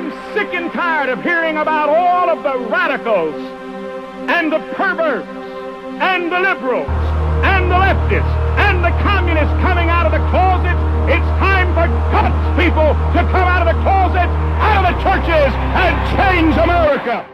I'm sick and tired of hearing about all of the radicals and the perverts and the liberals and the leftists and the communists coming out of the closet. It's time for God's people to come out of the closet, out of the churches, and change America.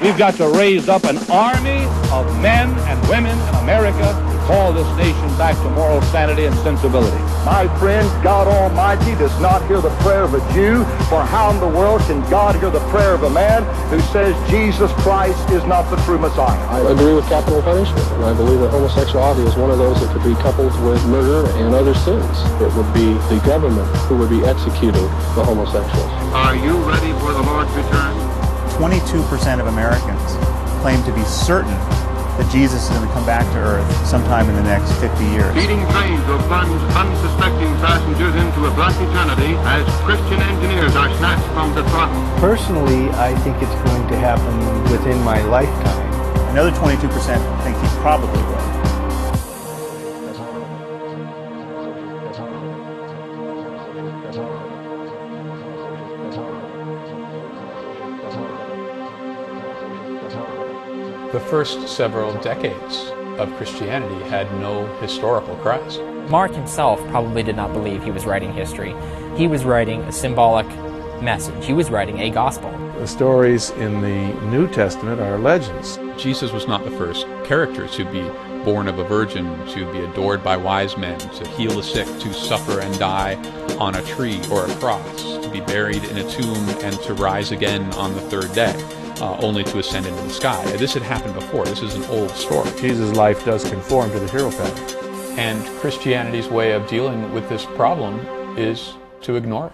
We've got to raise up an army of men and women in America to call this nation back to moral sanity and sensibility. My friend, God Almighty does not hear the prayer of a Jew, for how in the world can God hear the prayer of a man who says Jesus Christ is not the true Messiah? I agree with capital punishment, and I believe that homosexuality is one of those that could be coupled with murder and other sins. It would be the government who would be executing the homosexuals. Are you ready for the Lord's return? 22% of Americans claim to be certain that Jesus is going to come back to earth sometime in the next 50 years. Speeding trains will plunge unsuspecting passengers into a black eternity as Christian engineers are snatched from the throttle. Personally, I think it's going to happen within my lifetime. Another 22% think he probably will. The first several decades of Christianity had no historical Christ. Mark himself probably did not believe he was writing history. He was writing a symbolic message. He was writing a gospel. The stories in the New Testament are legends. Jesus was not the first character to be born of a virgin, to be adored by wise men, to heal the sick, to suffer and die on a tree or a cross, to be buried in a tomb and to rise again on the third day. Only to ascend into the sky. This had happened before. This is an old story. Jesus' life does conform to the hero pattern. And Christianity's way of dealing with this problem is to ignore it.